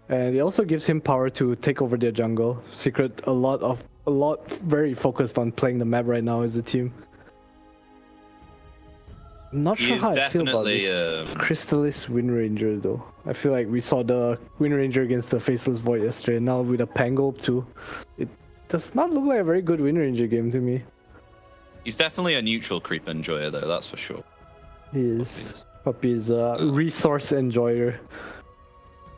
And it also gives him power to take over their jungle. Secret a lot very focused on playing the map right now as a team. I'm not sure how I feel about this Crystallis Wind Ranger though. I feel like we saw the Wind Ranger against the Faceless Void yesterday. Now with a Pangolb too, it does not look like a very good Wind Ranger game to me. He's definitely a neutral creep enjoyer though, that's for sure. He is. Puppey is a resource enjoyer.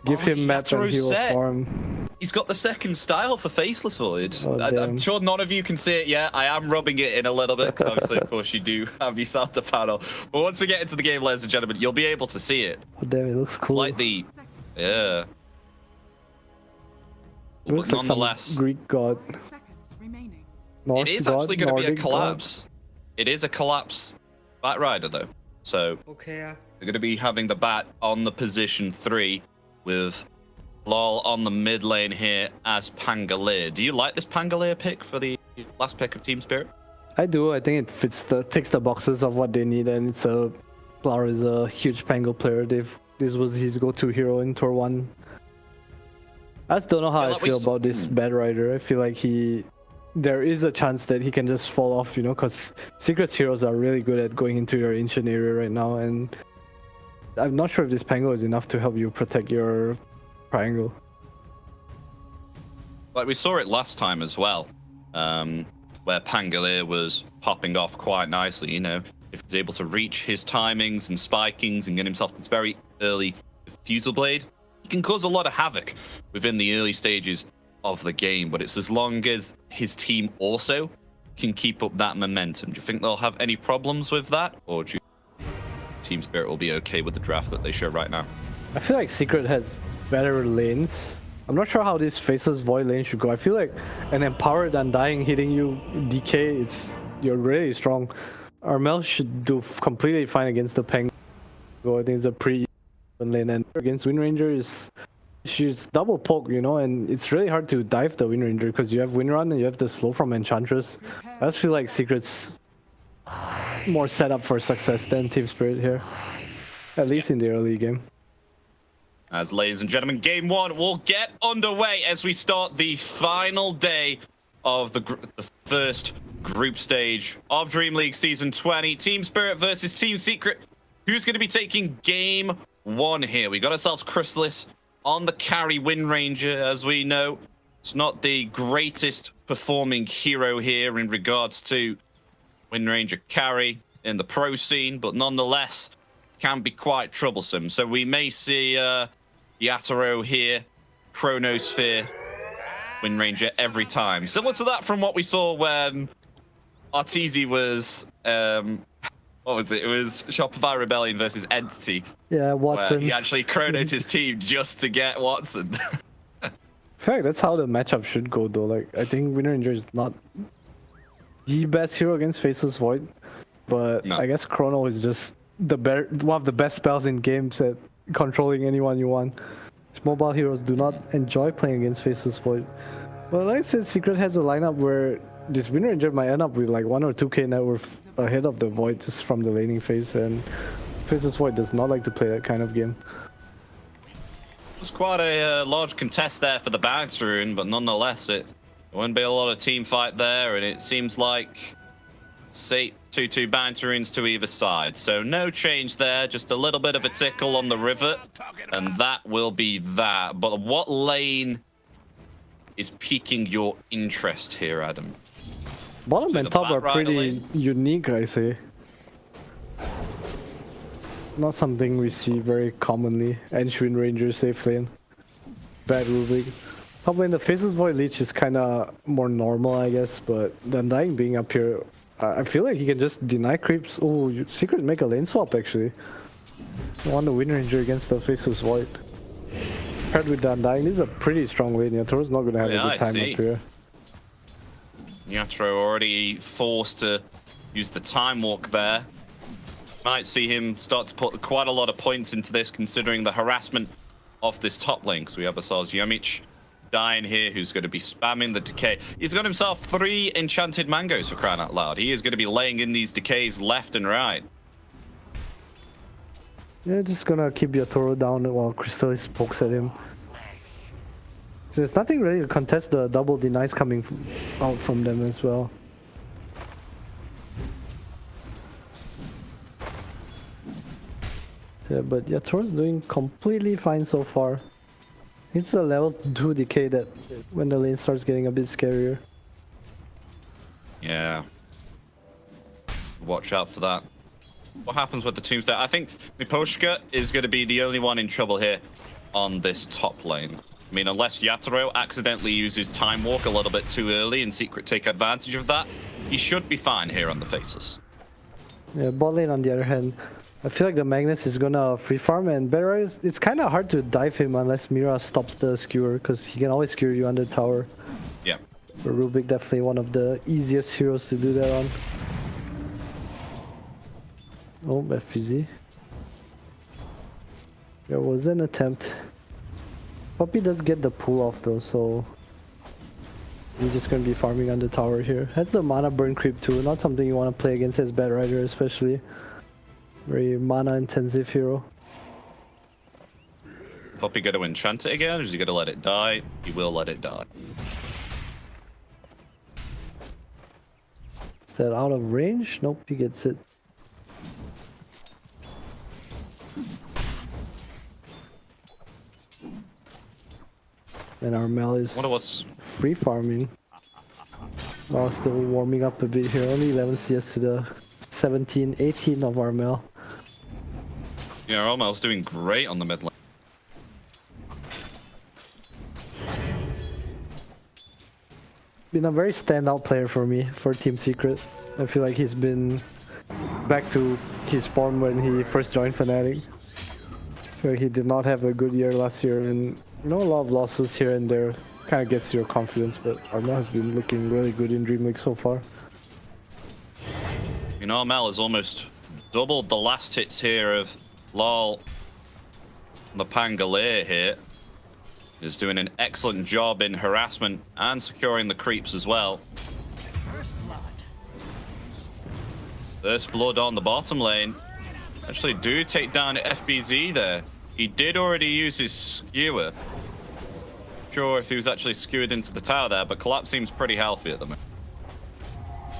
Give him map and he will farm. He's got the second style for Faceless Void. I'm sure none of you can see it yet. I am rubbing it in a little bit because obviously, of course, you do have yourself the panel. But once we get into the game, ladies and gentlemen, you'll be able to see it. Oh, damn, it looks cool. It's like the... Yeah. It looks like some Greek god. It is actually going to be a collapse. It is a collapse Bat Rider, though. So they're going to be having the Bat on the position 3 with Larl on the mid lane here as Pangolier. Do you like this Pangolier pick for the last pick of Team Spirit? I do. I think it ticks the boxes of what they need, and it's Larl is a huge Pangol player. This was his go-to hero in Tour 1. I just don't know how I feel about this Bat Rider. I feel like there is a chance that he can just fall off, you know, because Secret's heroes are really good at going into your ancient area right now, and I'm not sure if this Pangol is enough to help you protect your triangle. Like we saw it last time as well, where Pangolier was popping off quite nicely, you know, if he's able to reach his timings and spikings and get himself this very early Fusel Blade, he can cause a lot of havoc within the early stages of the game, but it's as long as his team also can keep up that momentum. Do you think they'll have any problems with that, or do you Team Spirit will be okay with the draft that they show right now? I feel like Secret has better lanes. I'm not sure how this Faceless Void lane should go. I feel like an Empowered Undying hitting you DK, you're really strong. Armel should do completely fine against the Pang. I think it's a pretty even lane, and against Wind Ranger she's double poke, you know, and it's really hard to dive the Wind Ranger because you have Wind Run and you have the slow from Enchantress. I just feel like Secret's more set up for success than Team Spirit here, at least in the early game. As ladies and gentlemen, game 1 will get underway as we start the final day of the first group stage of Dream League Season 20. Team Spirit versus Team Secret. Who's going to be taking game 1 here? We got ourselves Crystallis on the carry Wind Ranger. As we know, it's not the greatest performing hero here in regards to Wind Ranger carry in the pro scene, but nonetheless can be quite troublesome. So we may see Yatoro here, Chronosphere, Wind Ranger every time. Similar to that from what we saw when Arteezy was, what was it? It was Shopify Rebellion versus Entity. Yeah, Watson. Where he actually chronoed his team just to get Watson. In fact, that's how the matchup should go though. Like, I think Wind Ranger is not the best hero against Faceless Void, but I guess Chrono is just one of the best spells in games at controlling anyone you want. These mobile heroes do not enjoy playing against Faceless Void. Well, like I said, Secret has a lineup where this Wind Ranger might end up with like 1 or 2k net worth ahead of the Void just from the laning phase, and Faceless Void does not like to play that kind of game. It's quite a large contest there for the Bags rune, but nonetheless it won't be a lot of team fight there, and it seems like 2-2 bounty runes to either side. So no change there, just a little bit of a tickle on the river, and that will be that. But what lane is piquing your interest here, Adam? Bottom and top are pretty unique, I say. Not something we see very commonly. Wind Ranger safe lane. Bad rubric. Top lane, the Faceless Void Leech is kind of more normal, I guess, but the Undying being up here, I feel like he can just deny creeps. Oh, Secret make a lane swap actually. I want the Wind Ranger against the Faceless Void. Paired with the Undying, this is a pretty strong lane. Yatoro's not going to have a good time up here. Yatoro already forced to use the Time Walk there. Might see him start to put quite a lot of points into this, considering the harassment of this top lane. So we have ourselves Yamich dying here, who's going to be spamming the decay. He's got himself 3 enchanted mangoes, for crying out loud. He is going to be laying in these decays left and right. Yeah, just gonna keep Yatoro down while Crystallis pokes at him. So there's nothing really to contest the double denies coming out from them as well. Yeah, but Yatoro's doing completely fine so far. It's a level 2 decay that when the lane starts getting a bit scarier. Yeah. Watch out for that. What happens with the tombstone? I think Miposhka is going to be the only one in trouble here on this top lane. I mean, unless Yatoro accidentally uses Time Walk a little bit too early and Secret take advantage of that, he should be fine here on the faces. Yeah, bot lane on the other hand, I feel like the Magnus is gonna free farm, and better it's kind of hard to dive him unless Mira stops the skewer, because he can always skewer you under tower. Yeah. But Rubik definitely one of the easiest heroes to do that on. Oh, FPZ. There was an attempt. Puppey does get the pull off though, so he's just gonna be farming under tower here. Has the mana burn creep too, not something you want to play against as Bad Rider especially. Very mana intensive hero. Puppey gonna enchant it again, or is he gonna let it die? He will let it die. Is that out of range? Nope, he gets it. And Armel is free farming. While still warming up a bit here. Only 11 CS to the 17, 18 of Armel. Yeah, Armel's doing great on the mid lane. Been a very standout player for me for Team Secret. I feel like he's been back to his form when he first joined Fnatic. I feel like he did not have a good year last year, and a lot of losses here and there kind of gets your confidence, but Armel has been looking really good in Dream League so far. You know, Armel has almost doubled the last hits here of Larl. The Pangolier here is doing an excellent job in harassment and securing the creeps as well. First blood on the bottom lane. Actually do take down FBZ there. He did already use his skewer. Sure if he was actually skewered into the tower there, but Collapse seems pretty healthy at the moment.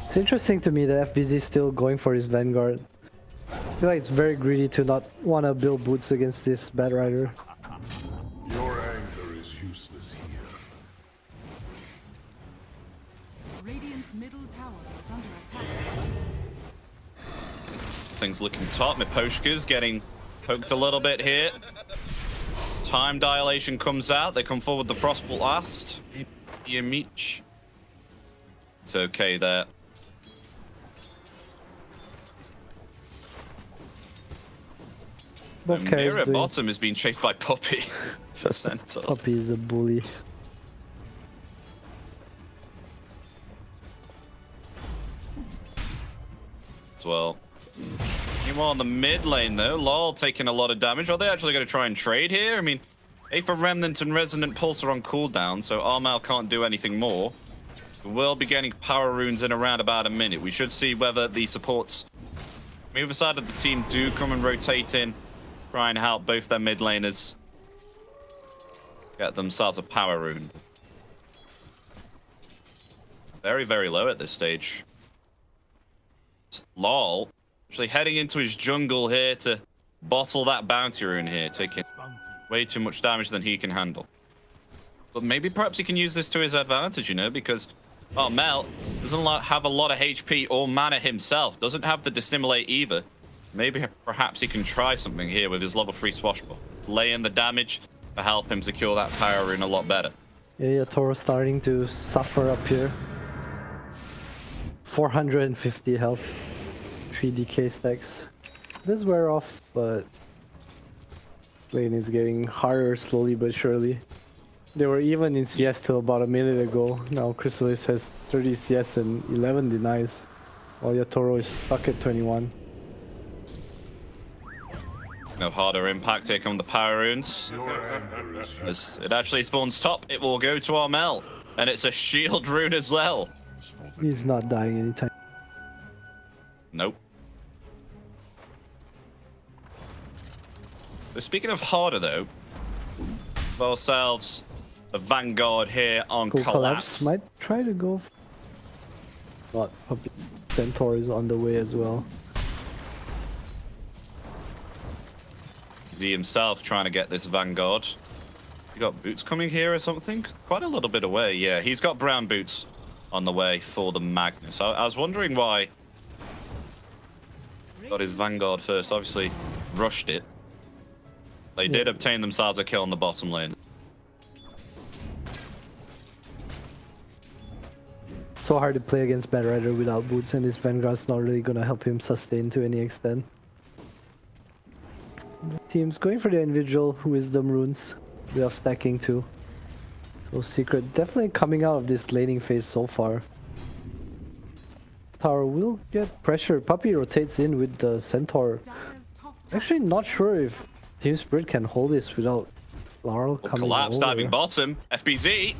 It's interesting to me that FBZ is still going for his Vanguard. I feel like it's very greedy to not want to build boots against this Bad Rider. Your anger is useless here. Radiant's middle tower is under attack. Things looking top. Miposhka's getting poked a little bit here. Time dilation comes out. They come forward the Frost Blast. Yamich. It's okay there. Mira bottom is being chased by Puppey for center. Puppey is a bully. As well. Meanwhile, on the mid lane though, Larl taking a lot of damage. Are they actually going to try and trade here? I mean, Aether Remnant and Resonant Pulse are on cooldown, so Armel can't do anything more. We'll be getting power runes in around about a minute. We should see whether the supports from either side of the team do come and rotate in, try and help both their mid laners get themselves a power rune. Very, very low at this stage. Larl actually heading into his jungle here to bottle that bounty rune here, taking way too much damage than he can handle. But maybe perhaps he can use this to his advantage, you know, because Armel doesn't have a lot of HP or mana himself, doesn't have the Dissimulate either. Maybe perhaps he can try something here with his level 3 Swashbuckler. Lay in the damage to help him secure that power rune a lot better. Yeah, Yatoro starting to suffer up here. 450 health. 3 DK stacks. This wear off, but lane is getting harder slowly but surely. They were even in CS till about a minute ago. Now Crystallis has 30 CS and 11 denies, while Yatoro is stuck at 21. No harder impact here come the power runes. As it actually spawns top, it will go to Armel. And it's a shield rune as well. He's not dying anytime. Nope. So speaking of harder though, for ourselves the Vanguard here on Cool Collapse. Might try to go. But Puppey Centaur is on the way as well. Z himself trying to get this Vanguard. You got boots coming here or something? Quite a little bit away. Yeah, he's got brown boots on the way for the Magnus. I was wondering why. Got his Vanguard first. Obviously, rushed it. They did obtain themselves a kill on the bottom lane. So hard to play against Bad Rider without boots, and his Vanguard's not really gonna help him sustain to any extent. Team's going for the individual wisdom runes. Bit of stacking too. So Secret definitely coming out of this laning phase so far. Tower will get pressure. Puppey rotates in with the Centaur. Dire's top tower Actually not sure if Team Spirit can hold this without Larl coming Collapse over. diving bottom. FBZ.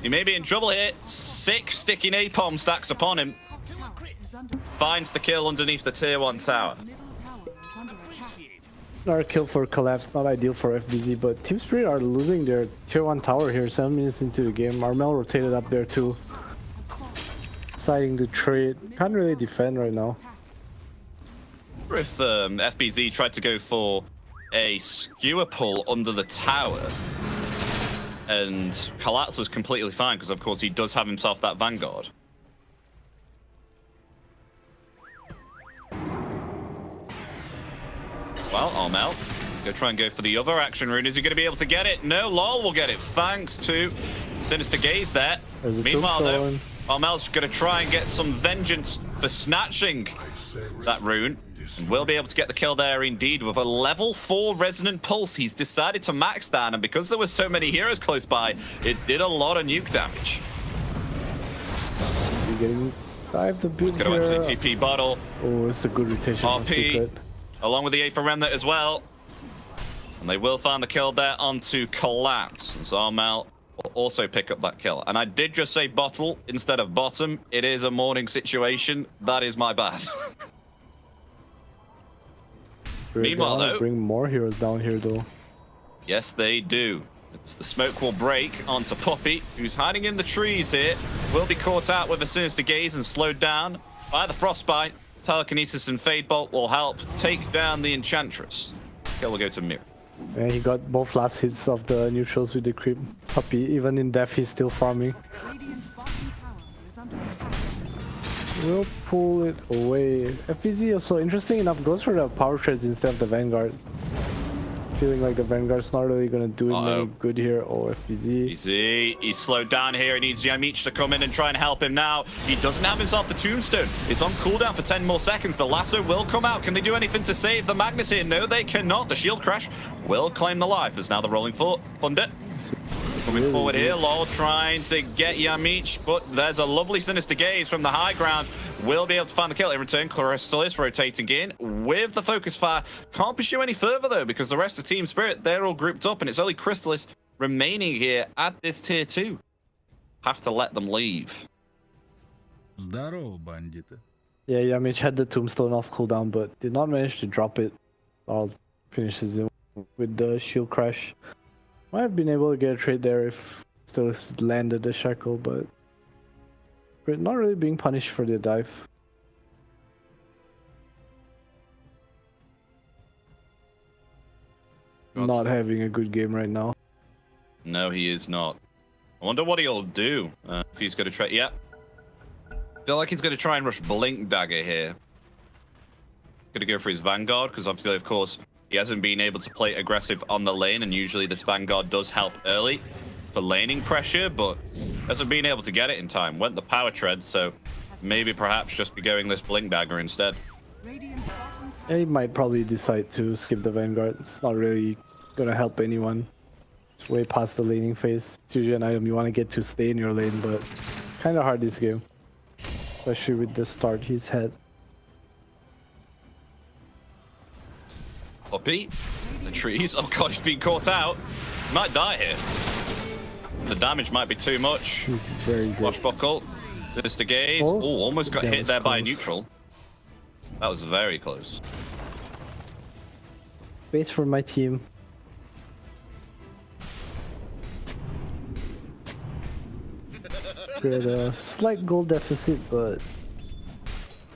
He may be in trouble here. 6 sticky napalm stacks upon him. top tower is under Finds the kill underneath the tier 1 tower. middle tower is under attack. Another kill for Collapse, not ideal for FBZ, but Team Spirit are losing their tier 1 tower here 7 minutes into the game. Armel rotated up there too. Has fallen. Deciding to trade. Can't really defend right now. If FBZ tried to go for a skewer pull under the tower, and Collapse was completely fine because, of course, he does have himself that Vanguard. Well, Armel, go try and go for the other action rune. Is he going to be able to get it? No, Larl will get it thanks to Sinister Gaze there. There's a Meanwhile, though, tombstone. Armel's going to try and get some vengeance for snatching that rune. And will be able to get the kill there indeed with a level 4 Resonant Pulse. He's decided to max down, and because there were so many heroes close by, it did a lot of nuke damage. You're getting dived a bit He's going to here. actually TP bottle. Oh, it's a good rotation on RP, Secret. along with the Aether Remnant as well. And they will find the kill there onto Collapse. And so Armel will also pick up that kill. And I did just say bottle instead of bottom. It is a morning situation. That is my bad. Meanwhile, though, bring more heroes down here though. yes, they do. It's the smoke will break onto Puppey, who's hiding in the trees here. Will be caught out with a Sinister Gaze and slowed down by the Frostbite. Telekinesis and Fade Bolt will help take down the Enchantress. Kill will go to Mira. And he got both last hits of the neutrals with the creep. Puppey, even in death, he's still farming. Radiant's bottom tower is under attack. We'll pull it away. FBZ also, interesting enough, goes for the power treads instead of the Vanguard. Feeling like the Vanguard's not really gonna do it any good here. Oh, FBZ. Easy. He's slowed down here. He needs Yamich to come in and try and help him now. He doesn't have himself the Tombstone. It's on cooldown for 10 more seconds. The lasso will come out. Can they do anything to save the Magnus here? No, they cannot. The shield crash will claim the life. There's now the rolling thunder. Coming forward here, Larl trying to get Yamich, but there's a lovely Sinister Gaze from the high ground. Will be able to find the kill. In return, Crystallis rotating in with the focus fire. Can't pursue any further, though, because the rest of Team Spirit, they're all grouped up, and it's only Crystallis remaining here at this tier 2. Have to let them leave. Здорово, бандиты. Yeah, Yamich had the Tombstone off cooldown, but did not manage to drop it. Larl finishes it with the shield crash. Might have been able to get a trade there if still landed the shackle, but not really being punished for the dive. Not having a good game right now. No, he is not. I wonder what he'll do if he's going to try. Yeah. Feel like he's going to try and rush Blink Dagger here. Going to go for his Vanguard, because obviously, of course, he hasn't been able to play aggressive on the lane, and usually this Vanguard does help early for laning pressure, but hasn't been able to get it in time. Went the power tread, so maybe perhaps just be going this Blink Dagger instead. Radiant's bottom tower Yeah, he might probably decide to skip the Vanguard. It's not really gonna help anyone. It's way past the laning phase. It's usually an item you want to get to stay in your lane, but kind of hard this game. Especially with the start he's had. Puppey, the trees. Oh god, he's been caught out. He might die here. The damage might be too much. He's very good. Washbuckle, Sinister Gaze. Oh, Oh, almost got that hit was there by a close. neutral. That was very close. Base for my team. Secret a slight goal deficit, but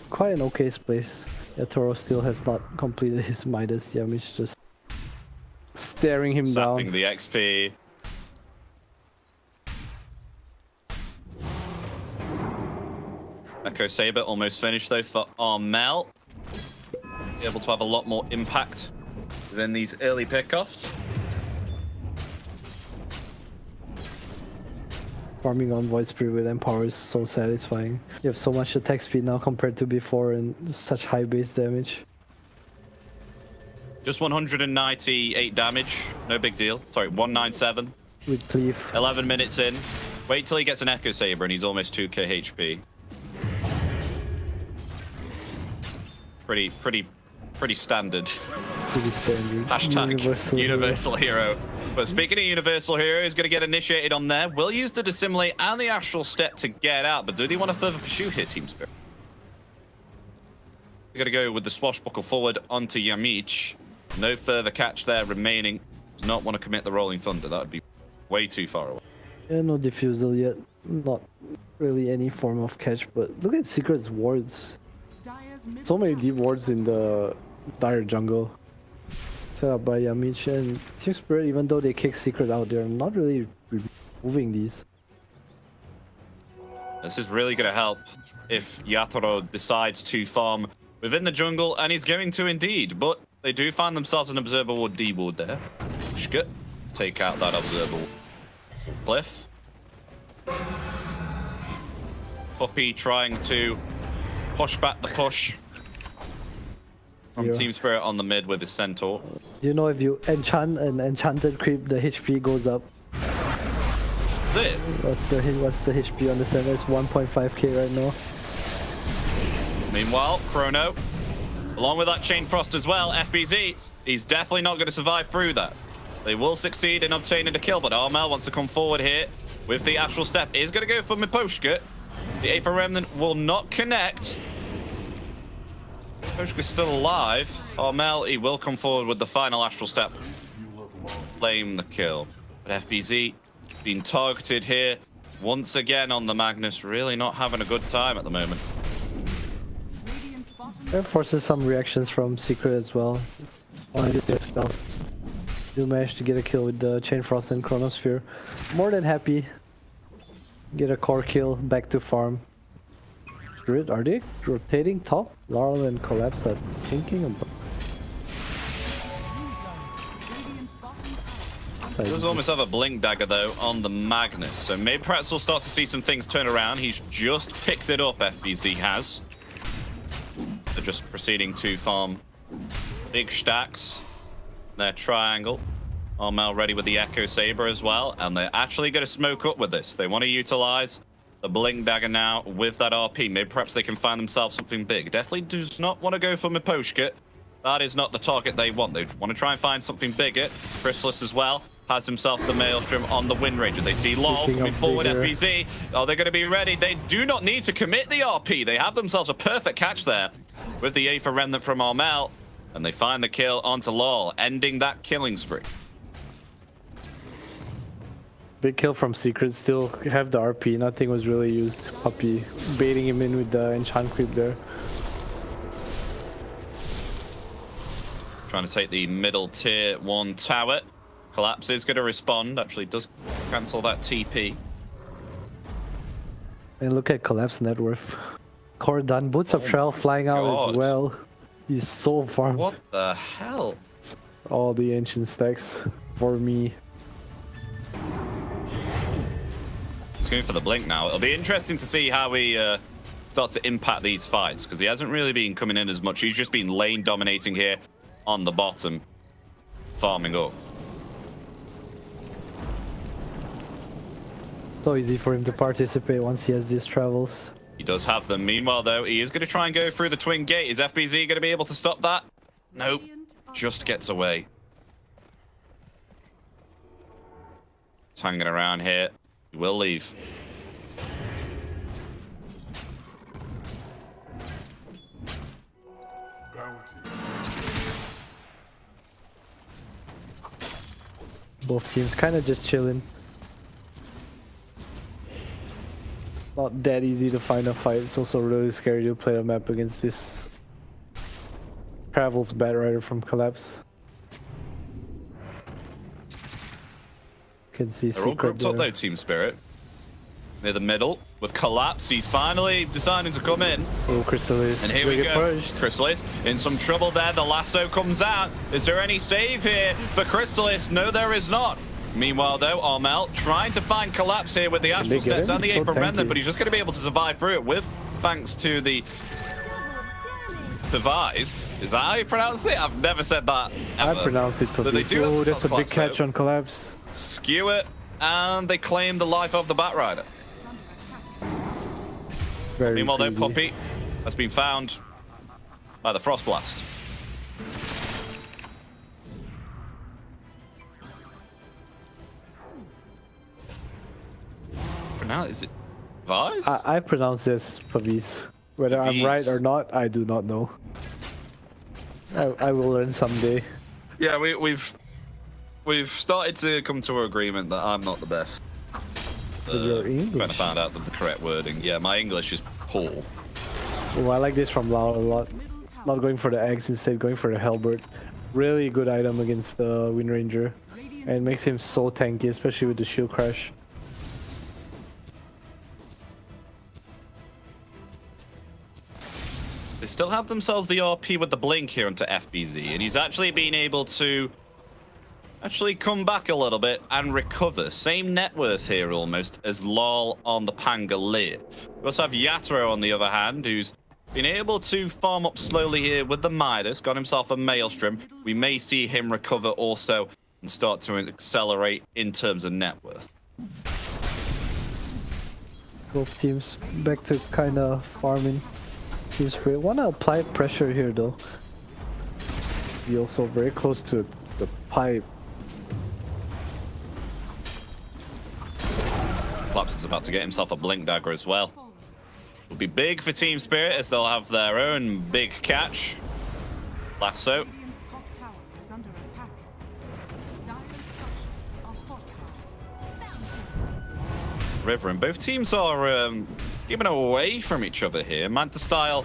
quite an okay place. Yatoro still has not completed his Midas. Yamich just staring him Sapping down. the XP. Echo Saber almost finished though for Armel. Able to have a lot more impact within these early pickoffs. Farming on Void Spirit with Empower is so satisfying. You have so much attack speed now compared to before and such high base damage. Just 198 damage, no big deal. Sorry, 197. With Cleave. 11 minutes in. Wait till he gets an Echo Saber and he's almost 2k HP. Pretty standard. Pretty standard. Hashtag universal hero. But speaking of universal hero, he's going to get initiated on there. Will use the Dissimulate and the Astral Step to get out, but do they want to further pursue here, Team Spirit? We're going to go with the Swashbuckle forward onto Yamich. No further catch there remaining. Does not want to commit the Rolling Thunder. That would be way too far away. Yeah, no diffusal yet. Not really any form of catch, but look at Secret's wards. Dire's middle So many tower deep wards in the Dire jungle. Set up by Yamich and Team Spirit, even though they kick Secret out, they're not really removing these. This is really going to help if Yatoro decides to farm within the jungle, and he's going to indeed, but they do find themselves an observable D ward there. Shkut, take out that observable cliff. Puppey trying to push back the push from Yeah. Team Spirit on the mid with his Centaur. Do you know if you enchant an enchanted creep, the HP goes up? That's it. What's the HP on the center? It's 1.5k right now. Meanwhile, Chrono, along with that Chain Frost as well, FBZ, he's definitely not going to survive through that. They will succeed in obtaining the kill, but Armel wants to come forward here with the Astral Step. Is going to go for Miposhka. The Aether Remnant will not connect. Miposhka's still alive. Armel, he will come forward with the final Astral Step. Claim the kill. But FBZ being targeted here once again on the Magnus. Really not having a good time at the moment. Radiant's bottom That forces some reactions from Secret as well. On his spells. You managed to get a kill with the Chain Frost and Chronosphere. More than happy. Get a core kill, back to farm. Are they rotating top? Larl and Collapse are thinking about. Radiant's bottom tower. He does almost have a Blink Dagger, though, on the Magnus. So maybe perhaps we'll start to see some things turn around. He's just picked it up, FBZ has. They're just proceeding to farm big stacks. Their triangle. Armel ready with the Echo Saber as well. And they're actually going to smoke up with this. They want to utilize the Blink Dagger now with that RP. Maybe perhaps they can find themselves something big. Definitely does not want to go for Miposhka. That is not the target they want. They want to try and find something bigger. Crystallis as well has himself the Maelstrom on the Wind Ranger. They see Larl Speaking coming of forward, bigger. FBZ. Oh, they're going to be ready. They do not need to commit the RP. They have themselves a perfect catch there with the Aether Remnant from Armel. And they find the kill onto Larl, ending that killing spree. Big kill from Secret, still have the RP, nothing was really used. Puppey baiting him in with the enchant creep there. Trying to take the middle tier 1 tower. Collapse is going to respond. Actually does cancel that TP. And look at Collapse net worth. Core done, Boots of Trail flying out God. as well. He's so farmed. What the hell? All the ancient stacks for me. He's going for the blink now. It'll be interesting to see how he starts to impact these fights, because he hasn't really been coming in as much. He's just been lane dominating here on the bottom, farming up. So easy for him to participate once he has these travels. He does have them. Meanwhile, though, he is going to try and go through the twin gate. Is FBZ going to be able to stop that? Nope. Just gets away. He's hanging around here. He will leave. Both teams kind of just chilling. Not that easy to find a fight. It's also really scary to play the map against this Travels Bat Rider from Collapse. Can see They're all secret grouped up there. though, Team Spirit. Near the middle with Collapse. He's finally deciding to come in. Oh, Crystallis. And here we Get go. pushed. Crystallis in some trouble there. The lasso comes out. Is there any save here for Crystallis? No, there is not. Meanwhile, though, Armel trying to find Collapse here with the Astral they get Sets him? and the So A for Remnant, tanky. but he's just going to be able to survive through it with thanks to the device. Is that how you pronounce it? I've never said that ever. I pronounce it But they Puppey. do have Oh, the that's a big Collapse, catch though. on Collapse. Skew it, and they claim the life of the Bat Rider. Very Meanwhile, though, greedy. Puppey has been found by the Frost Blast. Now, is it Vise? I pronounce this Pavis. Whether I'm right or not, I do not know. I will learn someday. Yeah, we've started to come to an agreement that I'm not the best. With your Trying English. to find out the correct wording. Yeah, my English is poor. Oh, I like this from Larl a lot. Not going for the eggs, instead going for the Halberd. Really good item against the Wind Ranger. And it makes him so tanky, especially with the shield crash. They still have themselves the RP with the blink here onto FBZ, and he's actually been able to come back a little bit and recover. Same net worth here almost as Larl on the Pangolier. We also have Yatoro on the other hand, who's been able to farm up slowly here with the Midas, got himself a Maelstrom. We may see him recover also and start to accelerate in terms of net worth. Both teams back to kind of farming. Team Spirit wanna apply pressure here though. Be also very close to the pipe. Collapse is about to get himself a Blink Dagger as well. Will be big for Team Spirit as they'll have their own big catch. Lasso. Radiant's top tower is under attack. Dire structures are fortified. River, and both teams are giving away from each other here. Manta Style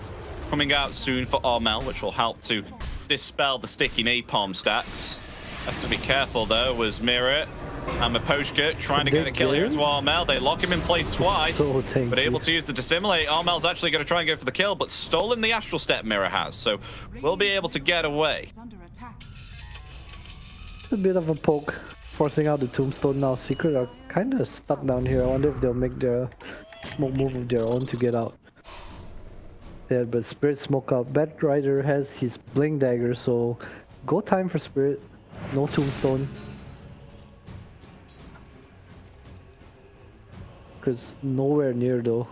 coming out soon for Armel, which will help to dispel the sticky napalm stats. Has to be careful though, was Mira and Miposhka trying to get a kill here into Armel. They lock him in place twice, So tanky. but able to use the dissimilate. Armel's actually going to try and go for the kill, but stolen the Astral Step Mira has, so we'll be able to get away. Is under attack. A bit of a poke, forcing out the tombstone now. Secret are kind of stuck down here. I wonder if they'll make their smoke move of their own to get out. Yeah, but Spirit smoke out. Bat Rider has his Blink Dagger, so go time for Spirit. No tombstone. Because nowhere near though.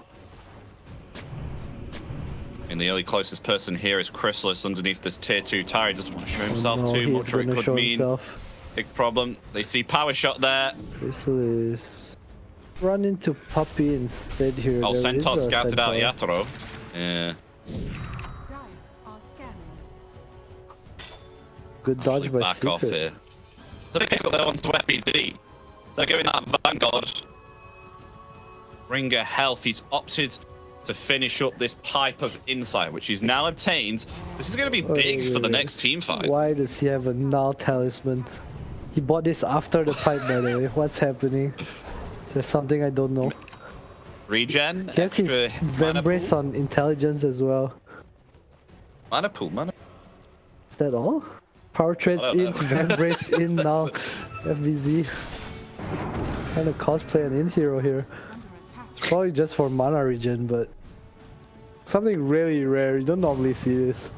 And the only closest person here is Crystallis underneath this tier 2 tower. He doesn't want to show himself No, too he's much, or it gonna could show mean himself. big problem. They see power shot there. Crystallis run into Puppey instead here. Oh, There Centaur is a scouted out Centaur. Yatoro. Yeah. Dire are scanning. Good dodge by Back Secret. off here. So they pick up their onto FBZ. They're going that Vanguard. Ringer health. He's opted to finish up this pipe of insight, which he's now obtained. This is going to be big for the next team fight. Why does he have a null talisman? He bought this after the fight, by the way. What's happening? There's something I don't know. Regen, He has his extra mana Vambrace pool. on intelligence as well. Mana pool, mana. Is that all? Power trades I don't in, know. Vambrace in now. FVZ. Kind of cosplay an in-hero here. Is under attack. It's probably just for mana regen, but something really rare. You don't normally see this.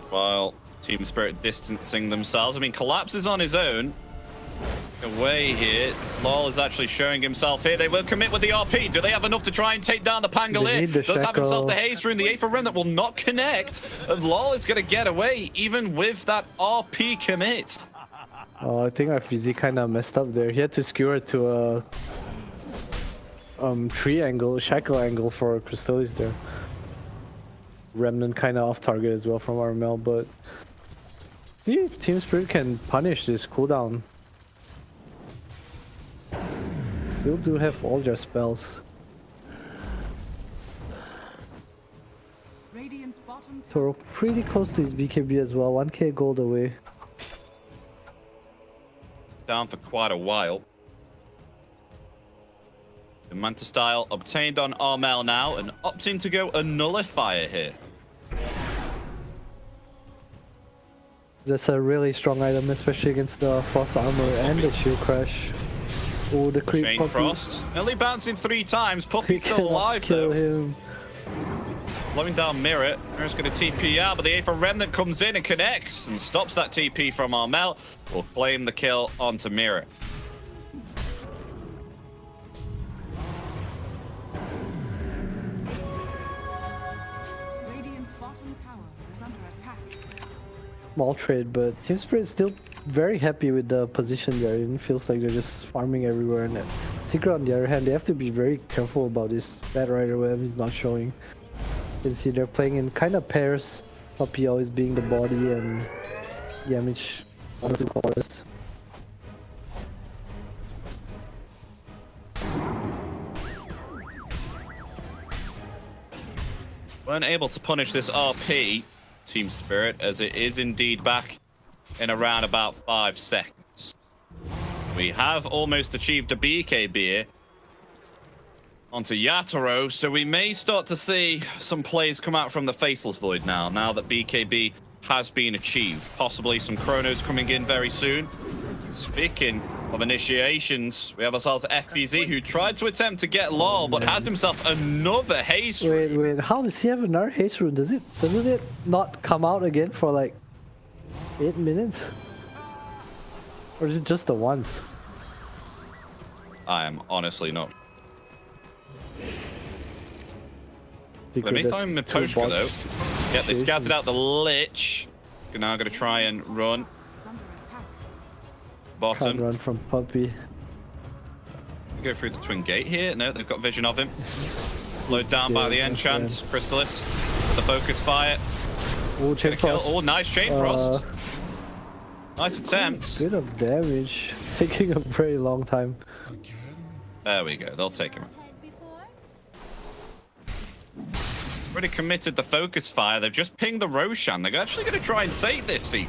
While Team Spirit distancing themselves. I mean, Collapse is on his own. Away here. Larl is actually showing himself here. They will commit with the RP. Do they have enough to try and take down the They Pangolier? need the Does have himself the shackle. haze rune. The A for Remnant will not connect. And Larl is going to get away even with that RP commit. Oh, I think our FVZ kind of messed up there. He had to skewer to a tree angle, shackle angle for Crystallis there. Remnant kind of off target as well from Armel, but See if Team Spirit can punish this cooldown. Still do have all their spells. Radiant's bottom tower. Toro pretty close to his BKB as well, 1k gold away. It's down for quite a while. The Manta style obtained on Armel now and opting to go a nullifier here. That's a really strong item, especially against the Frost Armor and the Shield Crash. Oh, the creep Chain Puppey. Frost. Only bouncing 3 times. Puppey's still alive Kill though. him. Slowing down Mira. Mira's going to TP out, but the Aether Remnant comes in and connects and stops that TP from Armel. Will claim the kill onto Mira. Radiant's bottom tower is under attack. Small trade, but Team Spirit is still very happy with the position they're in. Feels like they're just farming everywhere. And Secret, on the other hand, they have to be very careful about this. That Rider Web is not showing. You can see they're playing in kind of pairs. Puppey always being the body and Yamich on the 2 corners. Weren't able to punish this RP, Team Spirit, as it is indeed back in around about 5 seconds. We have almost achieved a BKB here onto Yatoro, so we may start to see some plays come out from the Faceless Void now that BKB has been achieved. Possibly some Chronos coming in very soon. Speaking of initiations, we have ourselves FBZ, who tried to attempt to get Larl, but has himself another haste rune. Wait, how does he have another haste rune? Doesn't it not come out again for like 8 minutes? Or is it just the once? I am honestly not. Secret, Let me that's find too Miposhka though. botched. Yeah, they scouted out the Lich. They're now going to try and run Is under attack. Can't bottom. run from Puppey. Go through the twin gate here. No, they've got vision of him. Slowed down by the enchant. Crystallis. The focus fire. Oh, It's gonna Chain kill. Frost. Oh, nice chain frost. Nice attempt. Bit of damage. Taking a very long time. There we go. They'll take him. Already committed the focus fire. They've just pinged the Roshan. They're actually going to try and take this secret.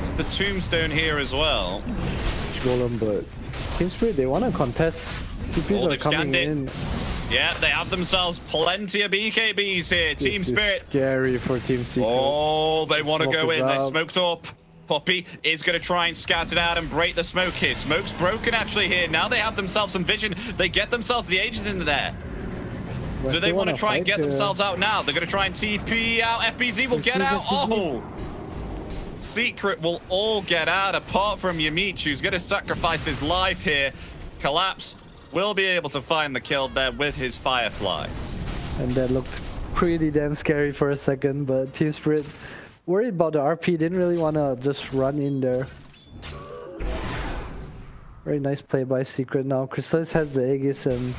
It's the tombstone here as well. Golem, but Team Spirit, they want to contest. TPs Oh, are they've coming scanned it. in. Yeah, they have themselves plenty of BKBs here. Team This is Spirit. scary for Team Secret. Oh, they want to Smoke go is in. They're out. smoked up. Puppey is going to try and scout it out and break the smoke here. Smoke's broken actually here. Now they have themselves some vision. They get themselves the Aegis into there. But Do they want to wanna try and fight, get themselves out now? They're going to try and TP out. FBZ will get out. Oh! Secret will all get out apart from Yamich, who's going to sacrifice his life here. Collapse will be able to find the kill there with his Firefly. And that looked pretty damn scary for a second, but Team Spirit worried about the RP, didn't really want to just run in there. Very nice play by Secret now. Crystallis has the Aegis and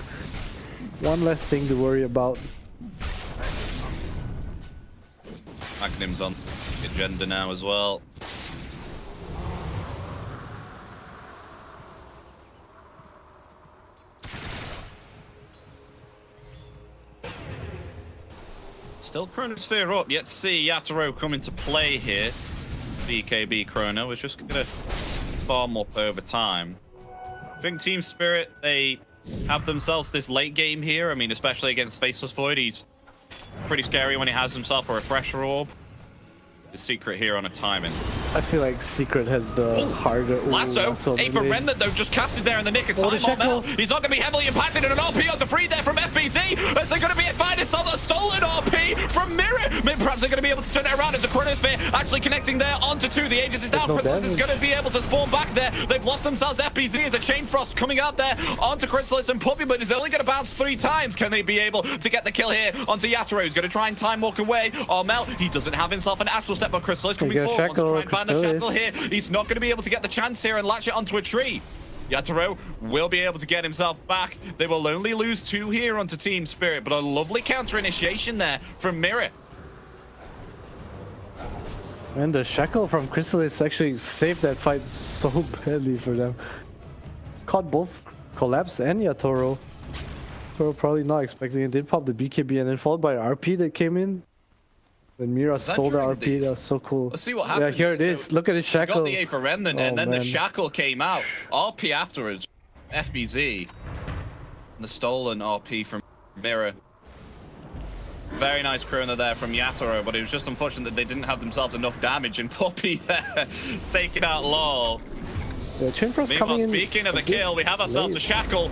one less thing to worry about. Magnum's on the agenda now as well. Still Chronosphere up, yet to see Yatoro come into play here. BKB Chrono is just going to farm up over time. I think Team Spirit, they have themselves this late game here. I mean, especially against Faceless Void, he's pretty scary when he has himself a Refresher Orb. The Secret here on a timing. I feel like Secret has the harder... Lasso, Lasso Aether melee. Remnant though, just casted there in the nick of Oh, time. the shackle. Armel, he's not going to be heavily impacted in an RP onto free there from FBZ, as they're going to be finding themselves a stolen RP from Mira. Maybe perhaps they're going to be able to turn it around as a Chronosphere actually connecting there onto 2. The Aegis is down. no Crystallis is damage. going to be able to spawn back there. They've lost themselves FBZ as a Chain Frost coming out there onto Crystallis and Puppey, but he's only going to bounce 3 times. Can they be able to get the kill here onto Yatoro? He's going to try and time walk away. Armel, he doesn't have himself an Astral Step, but Crystallis coming Get a forward, wants to shackle, try and find the Crystallis. shackle here. He's not going to be able to get the chance here and latch it onto a tree. Yatoro will be able to get himself back. They will only lose 2 here onto Team Spirit, but a lovely counter initiation there from Mira. And the shackle from Crystallis actually saved that fight so badly for them. Caught both Collapse and Yatoro. Yatoro probably not expecting it. Did pop the BKB and then followed by RP that came in. When Mira stole the RP, that was so cool. Let's see what happened. Yeah, here it is. So Look at his shackle. got the A for Remnant, and then man. the shackle came out. RP afterwards. FBZ. And the stolen RP from Mira. Very nice corner there from Yatoro, but it was just unfortunate that they didn't have themselves enough damage, and Puppey there taking out Larl. Yeah, Chain Frost Meanwhile, coming in speaking of a kill, we have ourselves a shackle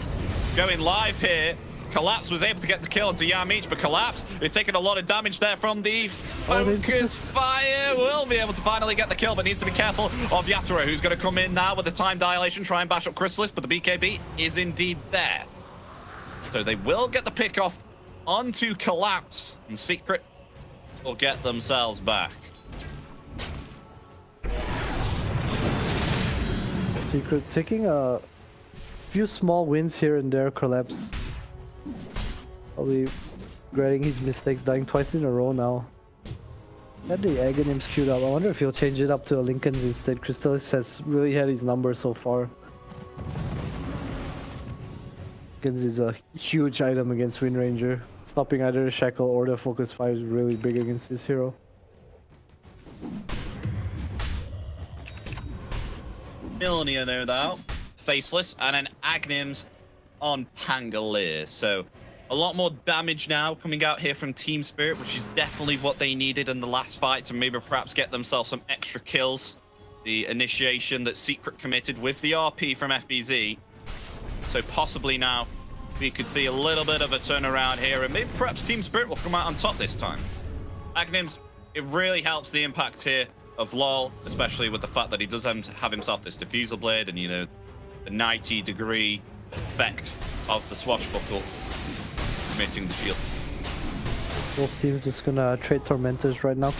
going live here. Collapse was able to get the kill onto Yamich, but Collapse is taking a lot of damage there from the focus fire. Will be able to finally get the kill, but needs to be careful of Yatoro, who's going to come in now with the time dilation, try and bash up Crystallis, but the BKB is indeed there. So they will get the pick off onto Collapse, and Secret will get themselves back. Secret taking a few small wins here and there. Collapse probably regretting his mistakes, dying twice in a row now. Had the Aghanims queued up. I wonder if he'll change it up to a Lincoln's instead. Crystallis has really had his number so far. Lincoln's is a huge item against Wind Ranger. Stopping either the Shackle or the Focus Fire is really big against this hero. Milnia no doubt. Faceless and an Aghanims on Pangolier. So a lot more damage now coming out here from Team Spirit, which is definitely what they needed in the last fight to maybe perhaps get themselves some extra kills. The initiation that Secret committed with the RP from FBZ. So possibly now we could see a little bit of a turnaround here, and maybe perhaps Team Spirit will come out on top this time. Aghanims, it really helps the impact here of Larl, especially with the fact that he does have himself this diffusal blade and, you know, the 90-degree effect of the swashbuckle committing the shield. Both teams just gonna trade Tormentors right now.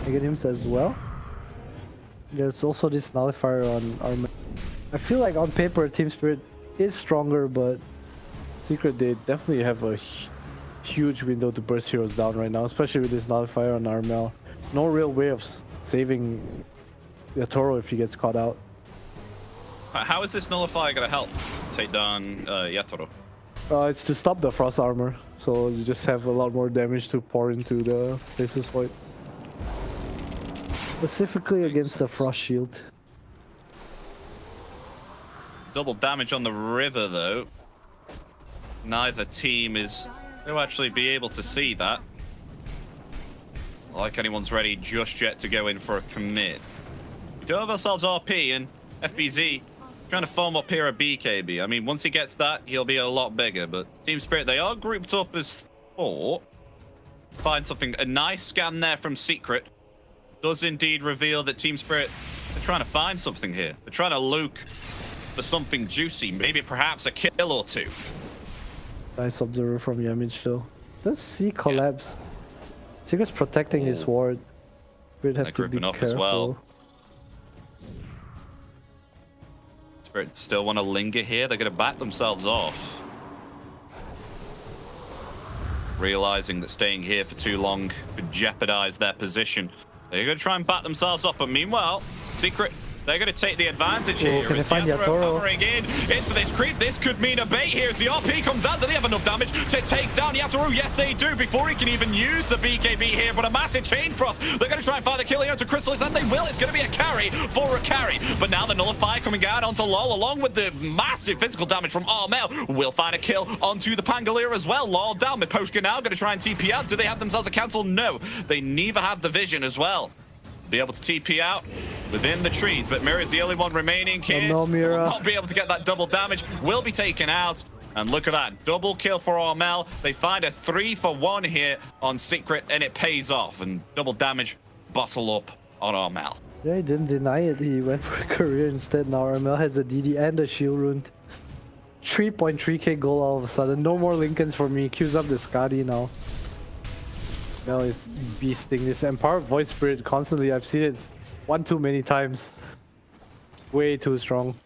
Aghanims as well. There's also this nullifier on Armel. I feel like on paper Team Spirit is stronger, but Secret, they definitely have a huge window to burst heroes down right now, especially with this nullifier on Armel. No real way of saving Yatoro if he gets caught out. How is this nullifier going to help take down Yatoro? It's to stop the frost armor, so you just have a lot more damage to pour into the Faceless Void. Specifically against the frost shield. Double damage on the river, though. Neither team is going to actually be able to see that. Like anyone's ready just yet to go in for a commit. We do have ourselves RP, and FBZ trying to farm up here a BKB. I mean, once he gets that, he'll be a lot bigger. But Team Spirit, they are grouped up as 4. Find something. A nice scan there from Secret does indeed reveal that Team Spirit are trying to find something here. They're trying to look for something juicy, maybe perhaps a kill or two. Nice observer from Yamich though. Does see collapse. Yeah. Secret's protecting his ward. We'd have to be up careful. As well. Spirit still want to linger here. They're going to back themselves off. Realizing that staying here for too long could jeopardize their position. They're going to try and back themselves off, but meanwhile, Secret, they're going to take the advantage here. Can they find Yatoro? Hammering in into this creep. This could mean a bait here as the RP comes out. Do they have enough damage to take down Yatoro? Yes, they do, before he can even use the BKB here, but a massive chain frost. They're going to try and find the kill here onto Crystallis, and they will. It's going to be a carry for a carry. But now the nullifier coming out onto Larl, along with the massive physical damage from Armel. Will find a kill onto the Pangolier as well. Larl down. Miposhka now going to try and TP out. Do they have themselves a cancel? No. They neither have the vision as well. Be able to TP out within the trees, but Mira's the only one remaining here. Oh no, Mira. Will not be able to get that double damage. Will be taken out. And look at that. Double kill for Armel. They find a 3-for-1 here on Secret, and it pays off. And double damage, bottle up on Armel. Yeah, he didn't deny it. He went for a career instead. Now Armel has a DD and a shield rune. 3.3k gold all of a sudden. No more Lincolns for me. Queues up the Skadi now. Mel is beasting this Empowered Void Spirit constantly. I've seen it one too many times. Way too strong.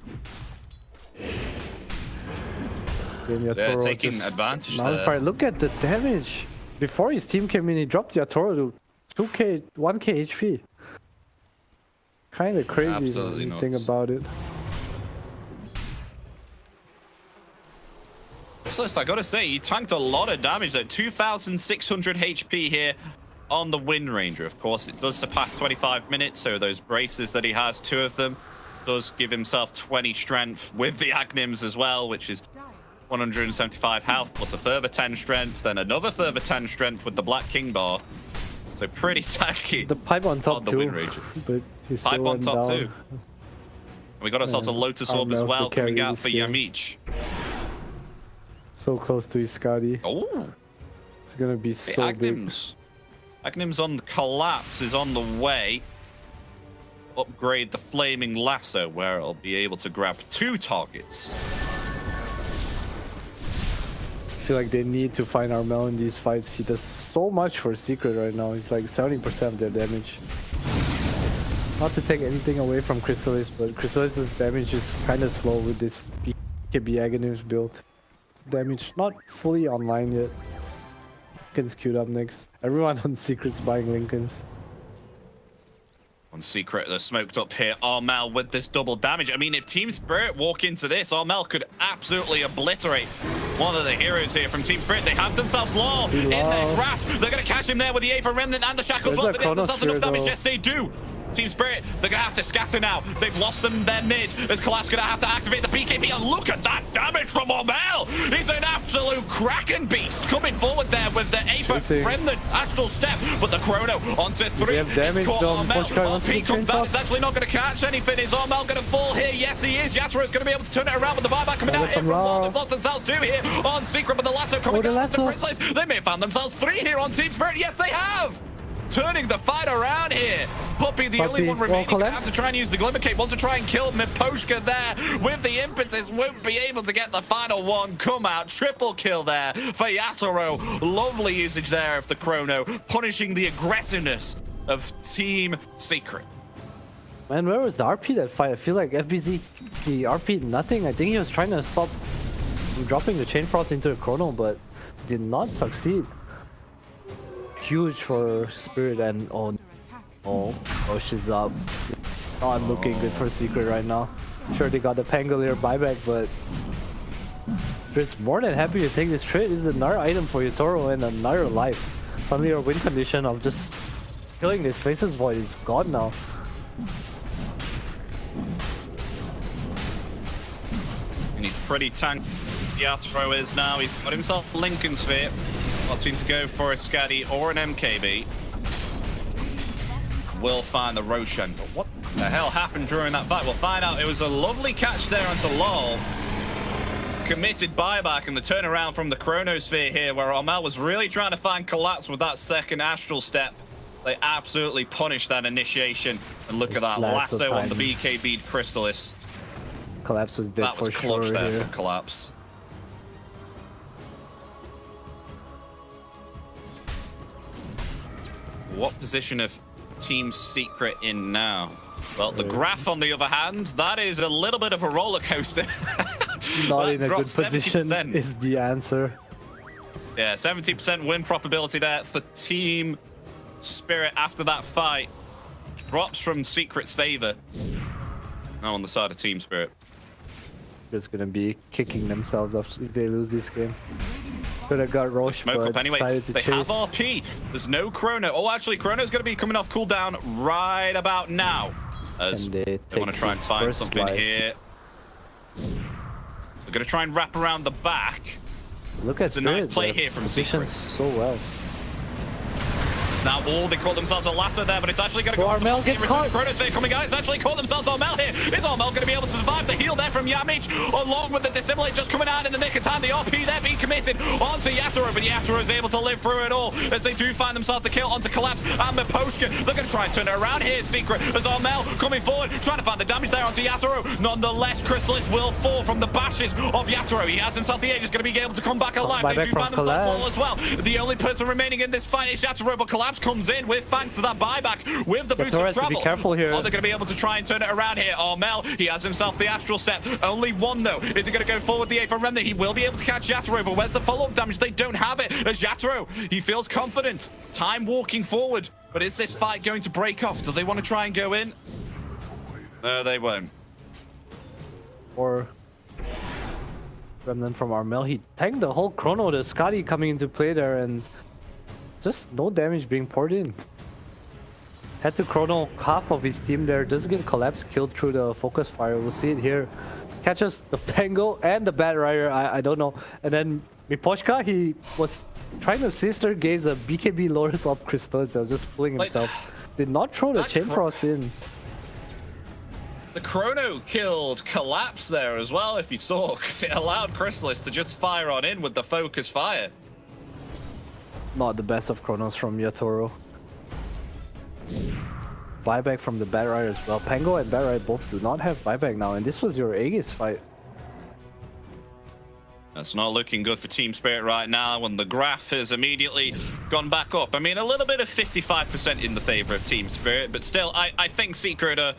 They're taking advantage there. Look at the damage. Before his team came in, he dropped Yatoro to 2k, 1k HP. Kind of crazy Absolutely when you think nuts. about it. Crystallis, I gotta say, he tanked a lot of damage though. 2,600 HP here on the Wind Ranger. Of course, it does surpass 25 minutes, so those braces that he has, 2 of them, does give himself 20 strength with the Agnims as well, which is 175 health plus a further 10 strength, then another further 10 strength with the Black King bar. So pretty tanky. The pipe on top the too, Wind Ranger. but he still Pipe on went top down. too. And we got ourselves a Lotus Orb as Armel's well the coming carry out this for game. Yamich. So close to his Scotty. Oh, It's gonna be the so big. Agnims on the Collapse is on the way. Upgrade the Flaming Lasso, where it'll be able to grab 2 targets. I feel like they need to find Armel in these fights. He does so much for Secret right now. He's like 70% of their damage. Not to take anything away from Crystallis, but Crystallis' damage is kind of slow with this BKB Aghanim build. Damage not fully online yet. Lincoln's queued up next. Everyone on Secret's buying Lincolns. On Secret, they're smoked up here. Armel with this double damage. I mean, if Team Spirit walk into this, Armel could absolutely obliterate one of the heroes here from Team Spirit. They have themselves Larl in their grasp. They're going to catch him there with the Aether Remnant and the Shackles. There's But a they have themselves enough Chronosphere, damage. though. Yes, they do. Team Spirit, they're going to have to scatter now. They've lost them their mid. As Collapse going to have to activate the BKB. And look at that damage from Armel. He's an absolute Kraken beast coming forward there with the Aether Chasing. Remnant Astral Step. But the Chrono onto 3. They have damage It's caught on Armel. Miposhka onto RP the comes out. chainsaw. It's actually not going to catch anything. Is Armel going to fall here? Yes, he is. Yatoro's going to be able to turn it around with the buyback coming out here from Larl. They've lost themselves 2 here on Secret, but the lasso coming the out to lasso. Crystallis. They may have found themselves 3 here on Team Spirit. Yes, they have. Turning the fight around here. Puppey, the only Puppey, one well, remaining, gonna Collapse. have to try and use the Glimmer Cape. Wants to try and kill Miposhka there with the impetus. Won't be able to get the final one. Come out. Triple kill there for Yatoro. Lovely usage there of the Chrono, punishing the aggressiveness of Team Secret. Man, where was the RP that fight? I feel like FBZ, he RP'd nothing. I think he was trying to stop dropping the Chain Frost into the Chrono, but did not succeed. Huge for Spirit and oh, she's up. Not looking good for Secret right now. Sure, they got the Pangolier buyback, but Spirit's more than happy to take this trade. This is another item for Yatoro and another life. Suddenly your win condition of just killing this Faceless Void is gone now. And he's pretty tanky. Yatoro is now. He's got himself Lincoln Sphere. Opting to go for a Scaddy or an MKB. Will find the Roshan. But what the hell happened during that fight? We'll find out. It was a lovely catch there onto Larl. Committed buyback and the turnaround from the Chronosphere here, where Armel was really trying to find Collapse with that second Astral Step. They absolutely punished that initiation. And look at that lasso on the BKB Crystallis. Collapse was dead That was for clutch sure there here. for Collapse. What position of Team Secret in now? Well, the graph, on the other hand, that is a little bit of a roller coaster. Not in a good dropped position 70%. is the answer. Yeah, 70% win probability there for Team Spirit after that fight. Drops from Secret's favor. Now on the side of Team Spirit. Just gonna be kicking themselves off if they lose this game. Could have got Roche, Smoke but up anyway. decided to They chase. have RP. There's no Chrono. Oh, actually, Chrono's going to be coming off cooldown right about now. As And they they want to take try and his find first something flight. here. They're going to try and wrap around the back. Look at It's a nice Spirit, play they're here from positioned Secret. so well. It's now all they call themselves a lasso there, but it's actually going to go. Armel gets caught. Chronosphere coming out. It's actually called themselves Armel here. Is Armel going to be able to survive the heal there from Yamich, along with the Dissimulate just coming out in the nick of time? The RP there being committed onto Yatoro, but Yatoro is able to live through it all as they do find themselves the kill onto Collapse and Miposhka. They're going to try and turn it around here. Secret as Armel coming forward, trying to find the damage there onto Yatoro. Nonetheless, Crystallis will fall from the bashes of Yatoro. He has himself the Aegis, going to be able to come back alive. They Buyback do from find themselves Collapse. all as well. The only person remaining in this fight is Yatoro, but Collapse comes in with thanks to that buyback with the boots Yatoro of has to be travel. careful here. Oh, they're going to be able to try and turn it around here. Armel, he has himself the Astral Step. Only one, though. Is he going to go forward the Aether Remnant? He will be able to catch Yatoro, but where's the follow-up damage? They don't have it. As Yatoro, he feels confident. Time walking forward. But is this fight going to break off? Do they want to try and go in? No, they won't. Or remnant from Armel. He tanked the whole chrono, the Scotty coming into play there, and just no damage being poured in. Had to chrono half of his team there. Doesn't get collapsed, killed through the focus fire. We'll see it here. Catches the Pango and the Bad Rider. I don't know. And then Miposhka, he was trying to sister gaze a BKB lowers up Crystallis. That was just fooling himself. Did not throw the chain frost in. The chrono killed Collapse there as well, if you saw, because it allowed Crystallis to just fire on in with the focus fire. Not the best of chronos from Yatoro. Buyback from the Bad Rider as well. Pango and Bad Rider both do not have buyback now, and this was your Aegis fight. That's not looking good for Team Spirit right now when the graph has immediately gone back up. I mean, a little bit of 55% in the favor of Team Spirit, but still, I think Secret are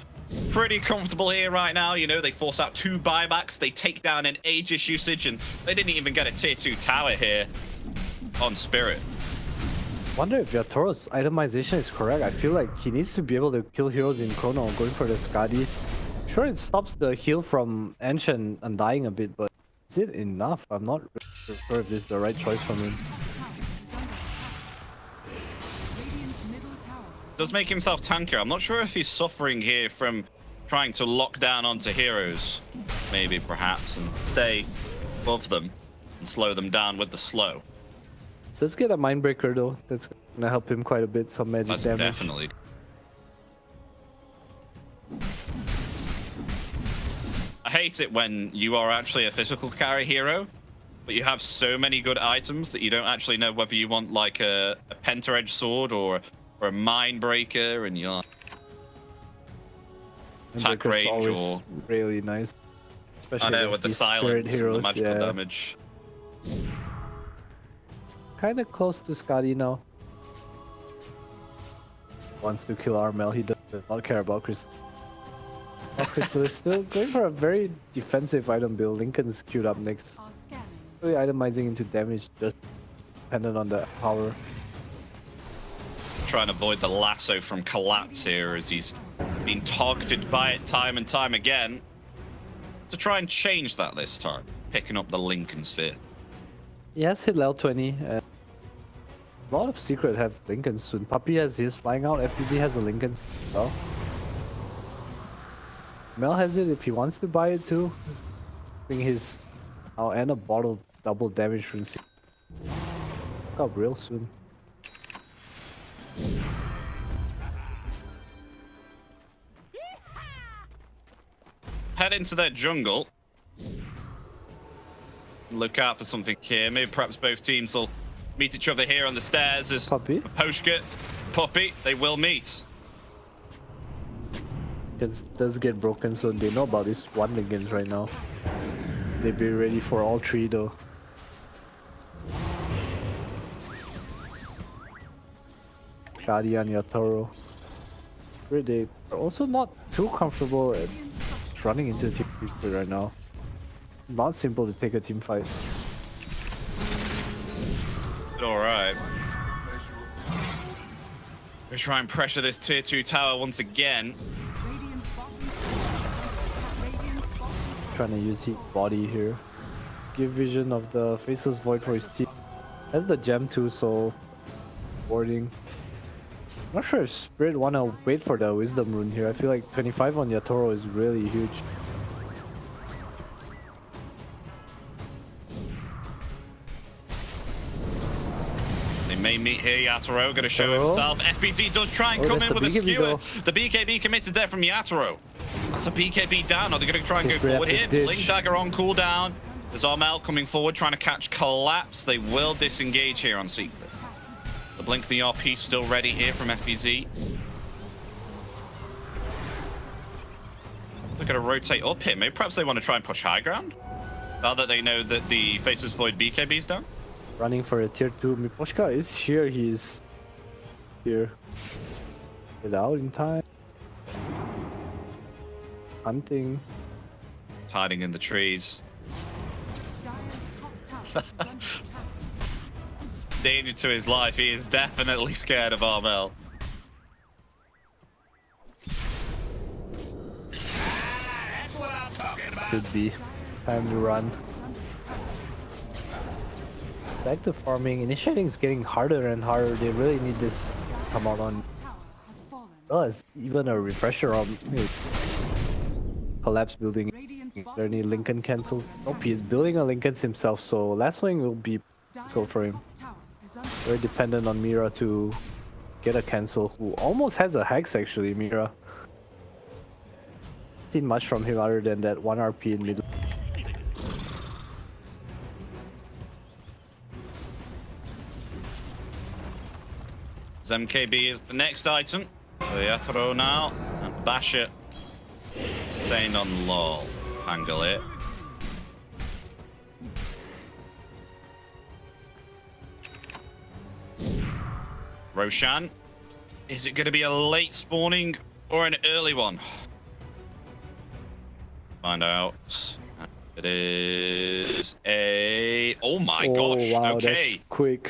pretty comfortable here right now. You know, they force out 2 buybacks, they take down an Aegis usage, and they didn't even get a tier 2 tower here on Spirit. Wonder if Yatoro's itemization is correct. I feel like he needs to be able to kill heroes in chrono, going for the Skadi. Sure, it stops the heal from Ench and Undying a bit, but is it enough? I'm not really sure if this is the right choice for him. Does make himself tankier. I'm not sure if he's suffering here from trying to lock down onto heroes, maybe, perhaps, and stay above them and slow them down with the slow. Let's get a Mindbreaker though. That's gonna help him quite a bit. Some magic That's damage. Definitely. I hate it when you are actually a physical carry hero, but you have so many good items that you don't actually know whether you want like a Penta Edge sword or a Mindbreaker, and you're attack range or really nice. Especially I know with the silence and the magical yeah. damage. Kind of close to Scotty now. Wants to kill Armel. He does not care about Crystal. Crystal is still going for a very defensive item build. Lincoln's queued up next. Really itemizing into damage, just dependent on the power. Trying to avoid the lasso from Collapse here as he's been targeted by it time and time again. To try and change that this time, picking up the Lincoln Sphere. He has hit level 20. A lot of Secret have Lincolns soon. Puppey has his flying out. FBZ has a Lincoln as well. Mel has it if he wants to buy it too. Bring his and a bottle double damage from Secret. Up real soon. Head into that jungle. Look out for something here. Maybe perhaps both teams will meet each other here on the stairs as Puppey. Miposhka, Puppey, they will meet. It does get broken, so they know about this one Lincolns right now. They be ready for all 3 though. Shadi and Yatoro. They are also not too comfortable at running into a team fight right now. Not simple to take a team fight. Alright. We try and pressure this tier 2 tower once again. Trying to use his body here. Give vision of the Faceless Void for his team. Has the gem too, so warding. Not sure if Spirit wanna wait for the Wisdom rune here. I feel like 25 on Yatoro is really huge. They may meet here. Yatoro gonna show himself. FBZ does try and come in with a skewer. The BKB committed there from Yatoro. That's a BKB down. Are they gonna try and go forward here? Blink Dagger on cooldown. There's Armel coming forward, trying to catch Collapse. They will disengage here on Secret. The Blink of the RP still ready here from FBZ. They're gonna rotate up here. Maybe perhaps they want to try and push high ground. Now that they know that the Faceless Void BKB is down. Running for a tier 2. Miposhka is here. He's here. Get out in time. Hunting. Hiding in the trees. Danger to his life. He is definitely scared of Armel. Could be. Time to run. Back to farming. Initiating is getting harder and harder. They really need this to come out on. Tower has fallen. Well, it's even a refresher on collapse building. Radiant's There bottom any tower Lincoln is cancels? under Nope, attack. he's building a Lincoln's himself, so last swing will be go Dire's for him. top tower is under Very dependent on Mira to get a cancel, who almost has a hex actually, Mira. Seen much from him other than that 1 RP in mid. MKB is the next item. So Yatoro now, and Basher staying on Larl. Angle it. Roshan, is it going to be a late spawning or an early one? Find out. It is a... Oh my gosh, wow, okay. that's quick.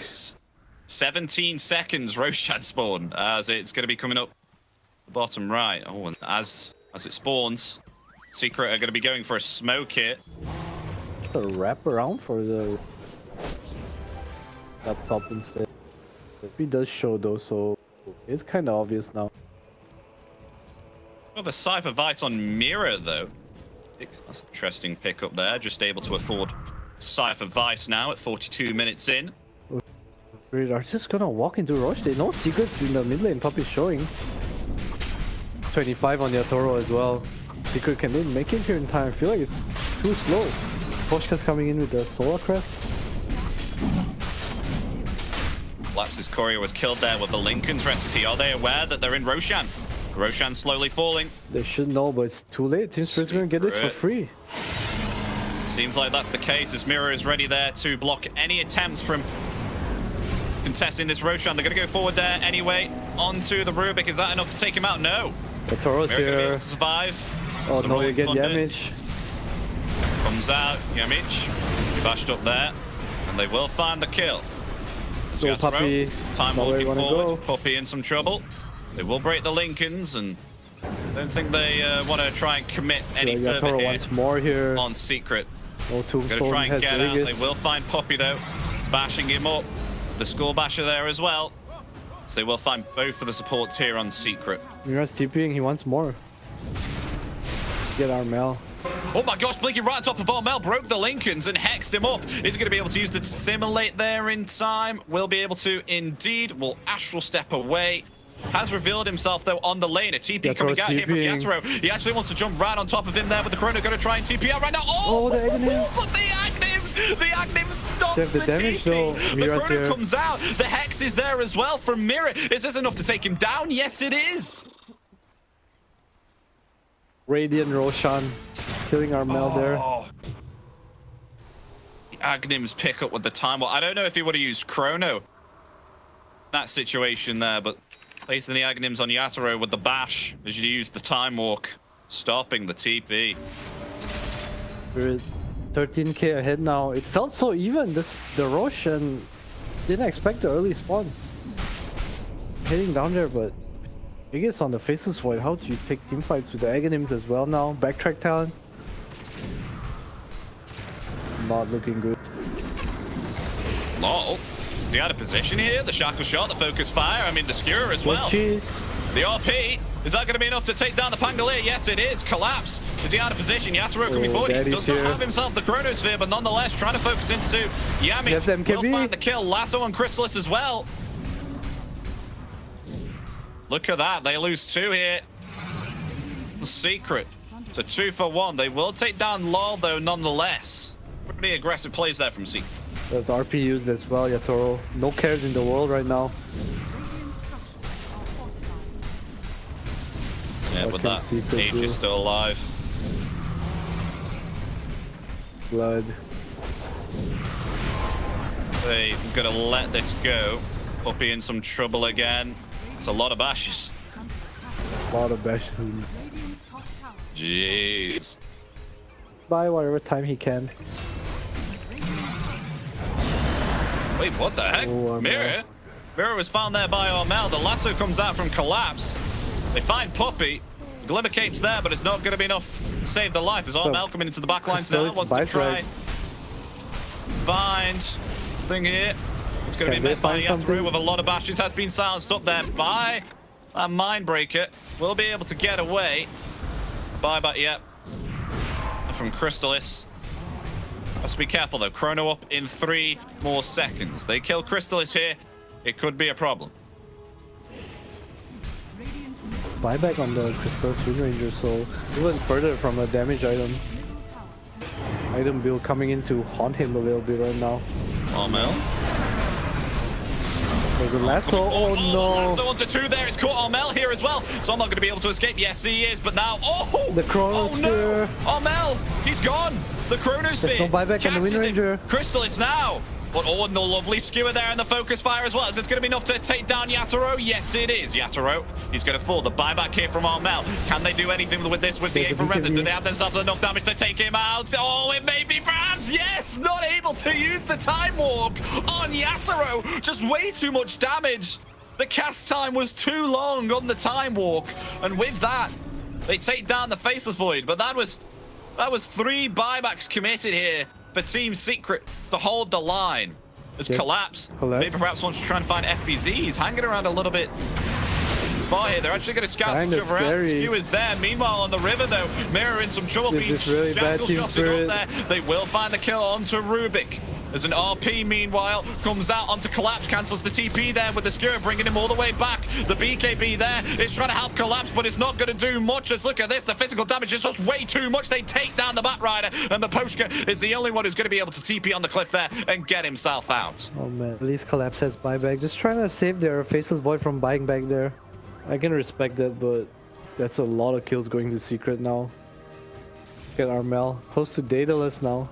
17 seconds Roshan spawn as it's going to be coming up the bottom right. Oh, and as it spawns, Secret are going to be going for a smoke hit. A wrap around for the up top instead. He does show though, so it's kind of obvious now. Of a Cypher Vice on Mira though. That's an interesting pickup there. Just able to afford Cypher Vice now at 42 minutes in. We're just gonna walk into Roche. They no secrets in the mid lane. Puppey showing 25 on Yatoro as well. Secret, can they make it here in time? I feel like it's too slow. Miposhka's coming in with the Solar Crest. Laps's courier was killed there with the Lincoln's recipe. Are they aware that they're in Roshan? Roshan slowly falling. They should know, but it's too late. Team Spirit's gonna get this for free. Seems like that's the case as Mira is ready there to block any attempts from contesting this Roshan. They're going to go forward there anyway. Onto the Rubik. Is that enough to take him out? No. Yatoro's Mira going to be able here. to survive. Oh The no, Royal we get Thunder yamich. comes out. Yamich bashed up there. And they will find the kill. Go Yatoro, Puppey. time Not where you walking wanna forward. go. Puppey in some trouble. They will break the Lincolns and I don't think they want to try and commit any further Yatoro here once more here. on Secret. No Gonna tombstone try and has get out. Vegas. They will find Puppey though, bashing him up. The score basher there as well. So they will find both of the supports here on Secret. Mira's TPing, he wants more. Get Armel. Oh my gosh, blinking right on top of Armel, broke the Lincolns and hexed him up. Is he going to be able to use the simulate there in time? Will be able to indeed. Will Astral step away. Has revealed himself though on the lane. A TP coming out here from TPing. Yatoro. He actually wants to jump right on top of him there with the Chrono. Going to try and TP out right now. Oh, the Aghanim's. But the Aghanim's stops They have the the damage, TP. though. The Mira's Chrono here. comes out. The Hex is there as well from Mira. Is this enough to take him down? Yes, it is. Radiant Roshan killing Armel there. The Agnim's pick up with the time. Well, I don't know if he would have used Chrono. That situation there, but placing the Agnims on Yatoro with the bash as you use the time walk, stopping the TP. We're 13k ahead now. It felt so even. The Roshan didn't expect the early spawn. Heading down there, but biggest on the Faceless Void. How do you take team fights with the Aghanims as well now? Backtrack talent. Not looking good. Larl, is he out of position here? The shackle shot, the focus fire. I mean, the skewer as well. Cheese. The RP. Is that going to be enough to take down the Pangolier? Yes, it is. Collapse. Is he out of position? Yatoro coming forward. He Daddy's does not here. have himself the Chronosphere, but nonetheless trying to focus into Yamich. Yes, MKB. Will find the kill. Lasso on Crystallis as well. Look at that. They lose 2 here. The Secret. So 2 for 1. They will take down Larl, though, nonetheless. Pretty aggressive plays there from Secret. There's RP used as well, Yatoro. No cares in the world right now. Yeah, What but can that Secret Age do? is still alive. Blood. They're gonna let this go. Puppey in some trouble again. It's a lot of bashes. A lot of bashes. Radiant's top tower. Jeez. Buy whatever time he can. Wait, what the heck? Oh, Armel. Mira? Mira was found there by Armel. The lasso comes out from Collapse. They find Puppey. Glimmer Cape's there, but it's not going to be enough to save the life. As Armel coming into the back lines now, wants to try find thing here. It's going to be met by Yatoro with a lot of bashes. Has been silenced up there by that Mindbreaker. Will be able to get away. Buyback yet from Crystallis. Has to be careful though. Chrono up in 3 more seconds. They kill Crystallis here. It could be a problem. Buyback on the Crystallis Wind Ranger, so even further from a damage item. Item build coming in to haunt him a little bit right now. Armel. There's a lasso. Oh no! Lasso onto 2 there. It's caught Armel here as well. So I'm not going to be able to escape. Yes, he is. But now, the Chronosphere. Armel, he's gone. The Chronosphere. There's no buyback on the Wind Ranger. Crystallis now. But Ordinal, lovely skewer there in the focus fire as well. Is it going to be enough to take down Yatoro? Yes, it is. Yatoro, he's going to fall. The buyback here from Armel. Can they do anything with this with the A from Remnant? Do they have themselves enough damage to take him out? Oh, it may be perhaps. Yes, not able to use the Time Walk on Yatoro. Just way too much damage. The cast time was too long on the Time Walk. And with that, they take down the Faceless Void. But that was 3 buybacks committed here for Team Secret to hold the line. As Collapse maybe perhaps wants to try and find FBZ. He's hanging around a little bit far here. They're actually going to scout each other out. The skew is there. Meanwhile, on the river, though, Mira in some trouble. Being really shackle shotted up there. They will find the kill onto Rubik. As an RP, meanwhile, comes out onto Collapse, cancels the TP there with the skewer, bringing him all the way back. The BKB there is trying to help Collapse, but it's not going to do much. Just look at this. The physical damage is just way too much. They take down the Batrider, and Miposhka is the only one who's going to be able to TP on the cliff there and get himself out. Oh man, at least Collapse has buyback. Just trying to save their Faceless Void from buying back there. I can respect that, but that's a lot of kills going to Secret now. Get Armel close to Daedalus now.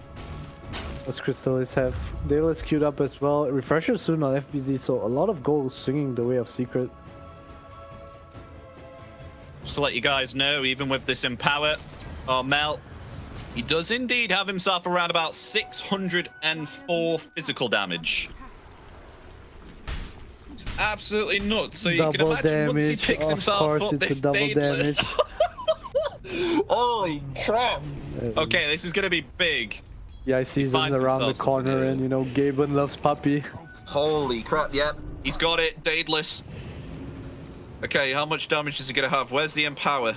Let's Crystallis have Daedalus queued up as well. Refresher soon on FBZ, so a lot of goals swinging the way of Secret. Just to let you guys know, even with this Empower, Armel, he does indeed have himself around about 604 physical damage. It's absolutely nuts. So you can imagine once he picks himself up, this Daedalus. Holy crap. Okay, this is going to be big. Yeah, I see him around the corner, and you know, Gaben loves Puppey. Holy crap, yep. He's got it, Daedalus. Okay, how much damage is he going to have? Where's the Empower?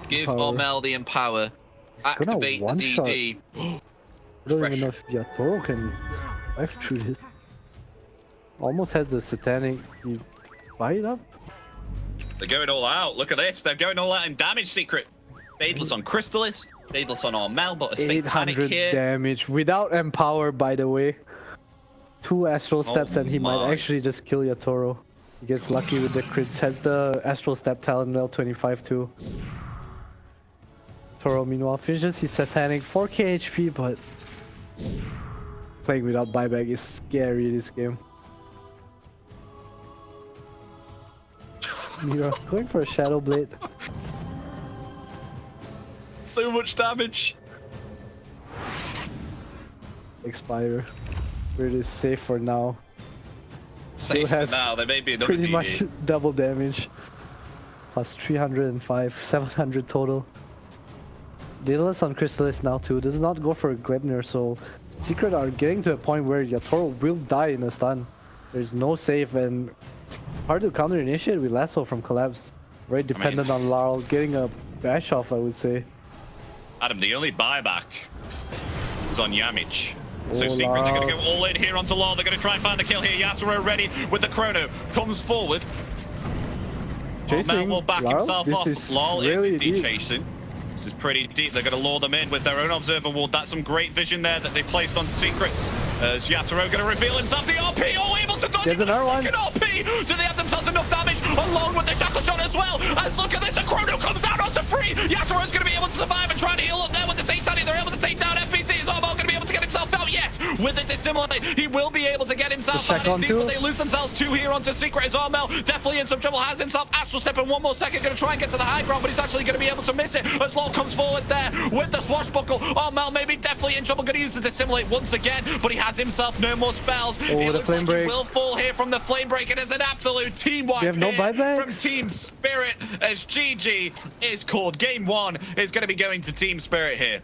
Give Armel the Empower. Activate the DD. I don't even know if Yatoro can life through this. Almost has the Satanic. You buy it up? They're going all out. Look at this. They're going all out in damage, Secret. Daedalus on Crystallis. Daedalus on Armel, but a Satanic here. 800 damage without Empower, by the way. 2 Astral Steps and he might actually just kill Yatoro. He gets lucky with the crits. Has the Astral Step talent level 25 too. Toro meanwhile finishes his Satanic 4k HP, but playing without buyback is scary this game. Mira going for a Shadow Blade. So much damage. Expire. It is safe for now. Safe for now. There may be another pretty much double damage. Plus 305, 700 total. Daedalus on Crystallis now too. Does not go for a Glebner, so Secret are getting to a point where Yatoro will die in a stun. There's no save and hard to counter initiate with Lasso from Collapse. Very dependent on Larl getting a bash off, I would say. Adam, the only buyback is on Yamich. So Secret, they're going to go all in here onto Larl. They're going to try and find the kill here. Yatoro ready with the Chrono. Comes forward. Armel will back himself off. Larl is indeed chasing. This is pretty deep. They're going to lure them in with their own Observer Ward. That's some great vision there that they placed on Secret. As Yatoro going to reveal himself. The RP, able to dodge it with the second RP. Do they have themselves enough damage? Along with the Shackle Shot as well. As look at this, the Chrono comes out onto free. Yatoro's going to be able to survive and try to heal up there with the Satanic. They're able to take down FPT. Is Armel going to be able to get himself out? Yes. with the dissimilate. He will be able to get himself The out check on in deep, but two. they lose themselves 2 here onto Secret as Armel. Definitely in some trouble, has himself Astral Step in 1 more second. Going to try and get to the high ground, but he's actually going to be able to miss it as Larl comes forward there with the swashbuckle. Armel maybe definitely in trouble. Going to use the dissimilate once again, but he has himself no more spells. Oh, It the looks flame like break. he will fall here from the flame break. It is an absolute team wipe We have no here buybacks? from Team Spirit as GG is called. Game 1 is going to be going to Team Spirit here.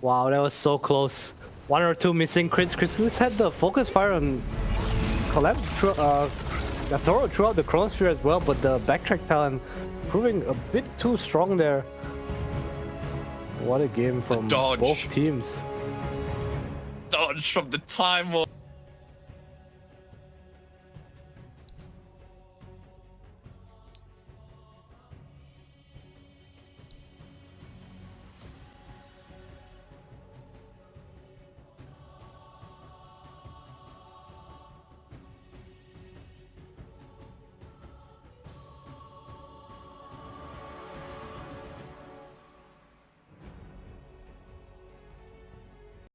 Wow, that was so close. 1 or 2 missing crits. Crystallis had the focus fire on collapse Yatoro throughout the chronosphere as well, but the backtrack talent proving a bit too strong there. What a game from dodge. both teams. Dodge from the Time War.